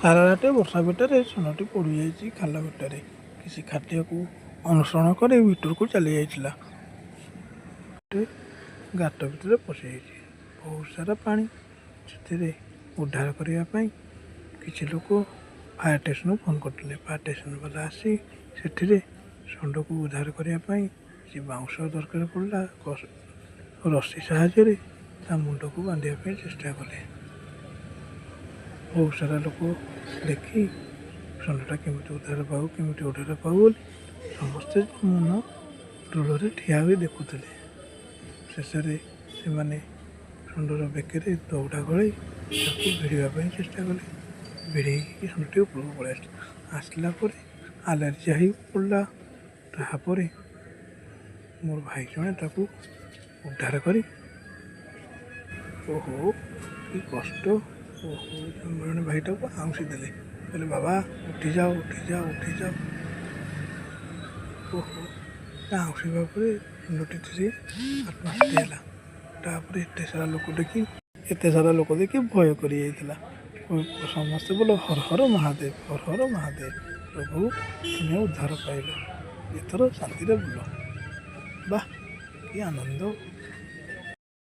ସାରା ରାତି ବର୍ଷା ଭିତରେ ଷଣ୍ଢଟି ପଡ଼ିଯାଇଛି ଖାଲ ଭିତରେ। କିଛି ଖାଦ୍ୟକୁ ଅନୁସରଣ କରି ଭିତରକୁ ଚାଲି ଯାଇଥିଲା। ଗାତ ଭିତରେ ପଶିଯାଇଛି। ବହୁତ ସାରା ପାଣି। ସେଥିରେ ଉଦ୍ଧାର କରିବା ପାଇଁ କିଛି ଲୋକ ଫାୟାର ଷ୍ଟେସନକୁ ଫୋନ୍ କରିଥିଲେ। ଫାୟାର ଷ୍ଟେସନ ବାଲା ଆସି ସେଥିରେ ଷଣ୍ଢକୁ ଉଦ୍ଧାର କରିବା ପାଇଁ କିଛି ବାଉଁଶ ଦରକାର ପଡ଼ିଲା। ରଶି ସାହାଯ୍ୟରେ ତା ମୁଣ୍ଡକୁ ବାନ୍ଧିବା ପାଇଁ ଚେଷ୍ଟା କଲେ। ବହୁତ ସାରା ଲୋକ ଦେଖି ଷଣ୍ଢଟା କେମିତି ଉଦ୍ଧାର ପାଉ ବୋଲି ସମସ୍ତେ ମନ ଦୃଢ଼ରେ ଠିଆ ହୋଇ ଦେଖୁଥିଲେ। ଶେଷରେ ସେମାନେ ଷଣ୍ଢର ବେକରେ ଦଉଡ଼ା ଗଳାଇ ତାକୁ ଭିଡ଼ିବା ପାଇଁ ଚେଷ୍ଟା କଲେ। ଭିଡ଼େଇକି ଷଣ୍ଢଟି ଉପରକୁ ପଳାଇ ଆସିଲା ପରେ ଆଲର୍ଜିଆ ହେଇ ପଡ଼ିଲା। ତାପରେ ମୋର ଭାଇ ଜଣେ ତାକୁ ଉଦ୍ଧାର କରି କି କଷ୍ଟ। ଜଣେ ଭାଇଟାକୁ ଆଉଁସି ଦେଲେ, କହିଲେ ବାବା ଉଠିଯାଅ। ଆଉଁସିବା ପରେ ଷଣ୍ଢଟି ସେ ଆତ୍ମହତ୍ୟା ହେଲା। ତାପରେ ଏତେ ସାରା ଲୋକ ଦେଖି ଭୟ କରିଯାଇଥିଲା। ସମସ୍ତେ ବୋଲ ହର ହର ମହାଦେବ, ହର ହର ମହାଦେବ। ପ୍ରଭୁ ତୁମେ ଉଦ୍ଧାର ପାଇଲ, ଏଥର ଶାନ୍ତିରେ ବୁଲ। ବାଃ କି ଆନନ୍ଦ।